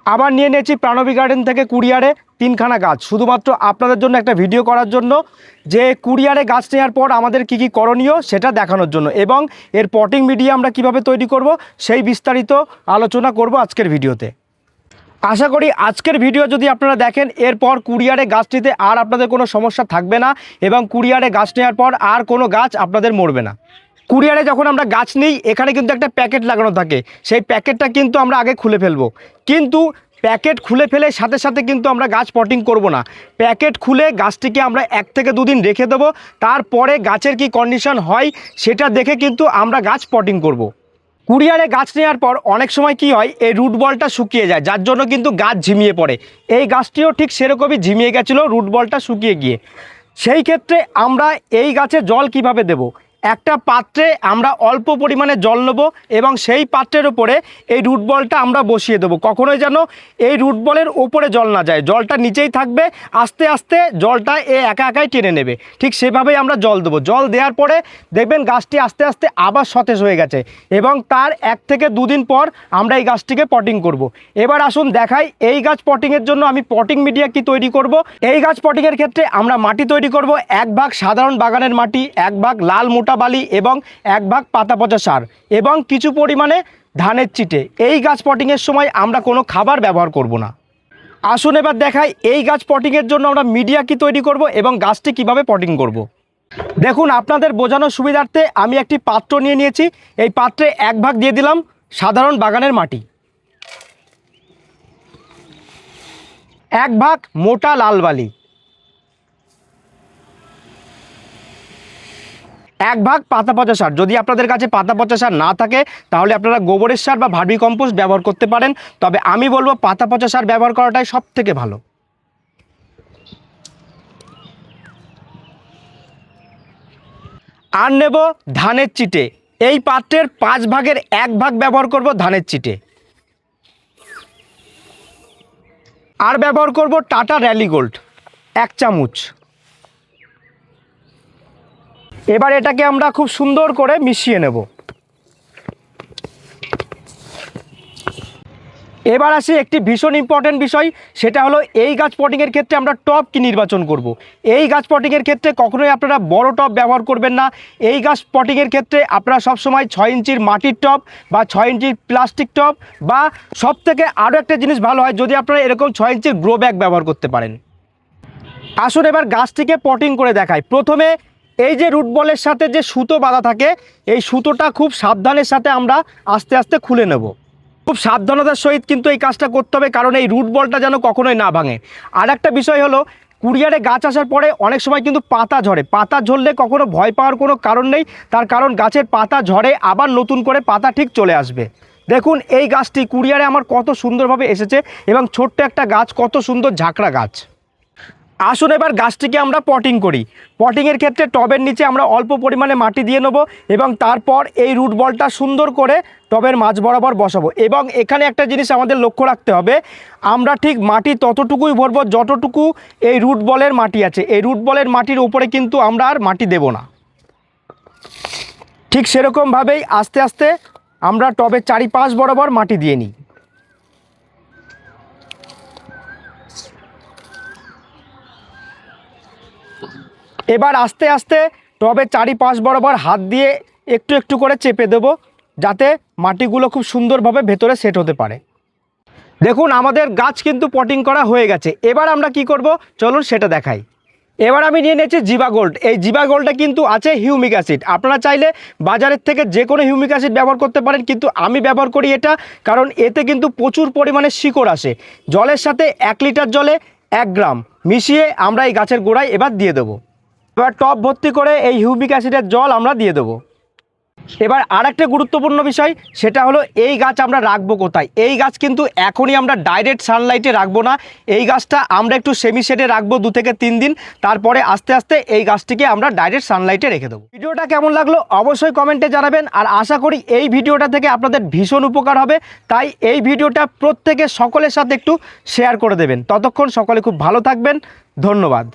আবার নিয়ে নিয়েছি প্রাণবী গার্ডেন থেকে কুরিয়ারে 3খানা গাছ, শুধুমাত্র আপনাদের জন্য একটা ভিডিও করার জন্য, যে কুরিয়ারে গাছ নেওয়ার পর আমাদের কি কি করণীয় সেটা দেখানোর জন্য, এবং এর পটিং মিডিয়া আমরা কিভাবে তৈরি করব সেই বিস্তারিত আলোচনা করব আজকের ভিডিওতে। আশা করি আজকের ভিডিও যদি আপনারা দেখেন, এরপর কুরিয়ারে গাছ নিতে আর আপনাদের কোনো সমস্যা থাকবে না, এবং কুরিয়ারে গাছ নেওয়ার পর আর কোনো গাছ আপনাদের মরবে না। কুরিয়ারে যখন আমরা গাছ নিই, এখানে কিন্তু একটা প্যাকেট লাগানো থাকে, সেই প্যাকেটটা কিন্তু আমরা আগে খুলে ফেলবো। কিন্তু প্যাকেট খুলে ফেলে সাথে সাথে কিন্তু আমরা গাছ পটিং করব না। প্যাকেট খুলে গাছটিকে আমরা 1 থেকে 2 দিন রেখে দেবো, তারপরে গাছের কি কন্ডিশন হয় সেটা দেখে কিন্তু আমরা গাছ পটিং করব। কুরিয়ারে গাছ নেওয়ার পর অনেক সময় কি হয়, এই রুট বলটা শুকিয়ে যায়, যার জন্য কিন্তু গাছ ঝিমিয়ে পড়ে। এই গাছটিও ঠিক সেরকমই ঝিমিয়ে গেছিলো রুট বলটা শুকিয়ে গিয়ে। সেই ক্ষেত্রে আমরা এই গাছে জল কিভাবে দেব, একটা পাত্রে আমরা অল্প পরিমাণে জল নেব, এবং সেই পাত্রের ওপরে এই রুট বলটা আমরা বসিয়ে দেবো। কখনোই যেন এই রুট বলের ওপরে জল না যায়, জলটা নিচেই থাকবে, আস্তে আস্তে জলটা একা একাই টেনে নেবে। ঠিক সেভাবেই আমরা জল দেবো। জল দেওয়ার পরে দেখবেন গাছটি আস্তে আস্তে আবার সতেজ হয়ে গেছে, এবং তার 1 থেকে 2 দিন পর আমরা এই গাছটিকে পটিং করব। এবার আসুন দেখাই এই গাছ পটিংয়ের জন্য আমি পটিং মিডিয়া কি তৈরি করব। এই গাছ পটিংয়ের ক্ষেত্রে আমরা মাটি তৈরি করব 1 ভাগ সাধারণ বাগানের মাটি, 1 ভাগ লাল মোটা বালি, এবং 1 ভাগ পাতা পচা সার, এবং কিছু পরিমাণে ধানের চিটে। এই গাছ পটিংয়ের সময় আমরা কোনো খাবার ব্যবহার করব না। আসুন এবার দেখাই এই গাছ পটিংয়ের জন্য আমরা মিডিয়া কি তৈরি করব এবং গাছটি কিভাবে পটিং করব। দেখুন, আপনাদের বোঝানোর সুবিধার্থে আমি একটি পাত্র নিয়ে নিয়েছি। এই পাত্রে 1 ভাগ দিয়ে দিলাম সাধারণ বাগানের মাটি, 1 ভাগ মোটা লাল বালি, 1 ভাগ পাতা পচা সার। যদি আপনাদের কাছে পাতা পচা সার না থাকে তাহলে আপনারা গোবরের সার বা ভার্মি কম্পোস্ট ব্যবহার করতে পারেন, তবে আমি বলবো পাতা পচা সার ব্যবহার করাটাই সব থেকে ভালো। আর নেব ধানের চিটে। এই পাত্রের 5 ভাগের 1 ভাগ ব্যবহার করব ধানের চিটে। আর ব্যবহার করব টাটা র্যালি গোল্ড 1 চামচ। এবার এটাকে আমরা খুব সুন্দর করে মিশিয়ে নেব। এবার আসি একটি ভীষণ ইম্পর্টেন্ট বিষয়, সেটা হলো এই গাছ পটিংয়ের ক্ষেত্রে আমরা টব কি নির্বাচন করব। এই গাছ পটিংয়ের ক্ষেত্রে কখনোই আপনারা বড় টব ব্যবহার করবেন না। এই গাছ পটিংয়ের ক্ষেত্রে আপনারা সবসময় 6 ইঞ্চির মাটির টব বা 6 ইঞ্চির প্লাস্টিক টব, বা সব থেকে আরও একটা জিনিস ভালো হয় যদি আপনারা এরকম 6 ইঞ্চির গ্রো ব্যাগ ব্যবহার করতে পারেন। আসুন এবার গাছটিকে পটিং করে দেখাই। প্রথমে এই যে রুট বলের সাথে যে সুতো বাঁধা থাকে, এই সুতোটা খুব সাবধানের সাথে আমরা আস্তে আস্তে খুলে নেব। খুব সাবধানতার সহিত কিন্তু এই কাজটা করতে হবে, কারণ এই রুট বলটা যেন কখনোই না ভাঙে। আর একটা বিষয় হলো, কুরিয়ারে গাছ আসার পরে অনেক সময় কিন্তু পাতা ঝরে। পাতা ঝরলে কখনো ভয় পাওয়ার কোনো কারণ নেই, তার কারণ গাছের পাতা ঝরে আবার নতুন করে পাতা ঠিক চলে আসবে। দেখুন এই গাছটি কুরিয়ারে আমার কত সুন্দরভাবে এসেছে, এবং ছোট্ট একটা গাছ, কত সুন্দর ঝাঁকড়া গাছ। আসুন এবার গাছটিকে আমরা পটিং করি। পটিংয়ের ক্ষেত্রে টবের নিচে আমরা অল্প পরিমাণে মাটি দিয়ে নেব, এবং তারপর এই রুট বলটা সুন্দর করে টবের মাঝ বরাবর বসাবো। এবং এখানে একটা জিনিস আমাদের লক্ষ্য রাখতে হবে, আমরা ঠিক মাটি ততটুকুই ভরবো যতটুকু এই রুট বলের মাটি আছে। এই রুট বলের মাটির উপরে কিন্তু আমরা আর মাটি দেব না। ঠিক সেরকমভাবেই আস্তে আস্তে আমরা টবের চারিপাশ বরাবর মাটি দিয়ে নিই। এবার আস্তে আস্তে টবের চারিপাশ বরাবর হাত দিয়ে একটু একটু করে চেপে দেব, যাতে মাটিগুলো খুব সুন্দরভাবে ভেতরে সেট হতে পারে। দেখুন আমাদের গাছ কিন্তু পটিং করা হয়ে গেছে। এবার আমরা কি করব চলুন সেটা দেখাই। এবার আমি নিয়ে নিয়েছি জিবা গোল্ড। এই জিবা গোল্ডে কিন্তু আছে হিউমিক অ্যাসিড। আপনারা চাইলে বাজারের থেকে যে কোনো হিউমিক অ্যাসিড ব্যবহার করতে পারেন, কিন্তু আমি ব্যবহার করি এটা, কারণ এতে কিন্তু প্রচুর পরিমাণে শিকড় আসে। জলের সাথে 1 লিটার জলে 1 গ্রাম মিশিয়ে আমরা এই গাছের গোড়ায় এবার দিয়ে দেবো। এবার টব ভর্তি করে এই হিউমিক অ্যাসিডের জল আমরা দিয়ে দেবো। এবার আরেকটা গুরুত্বপূর্ণ বিষয়, সেটা হলো এই গাছ আমরা রাখবো কোথায়। এই গাছ কিন্তু এখনই আমরা ডাইরেক্ট সানলাইটে রাখবো না। এই গাছটা আমরা একটু সেমি শেডে রাখবো 2 থেকে 3 দিন, তারপরে আস্তে আস্তে এই গাছটিকে আমরা ডাইরেক্ট সানলাইটে রেখে দেবো। ভিডিওটা কেমন লাগলো অবশ্যই কমেন্টে জানাবেন। আর আশা করি এই ভিডিওটা থেকে আপনাদের ভীষণ উপকার হবে, তাই এই ভিডিওটা প্রত্যেকে সকলের সাথে একটু শেয়ার করে দেবেন। ততক্ষণ সকলে খুব ভালো থাকবেন। ধন্যবাদ।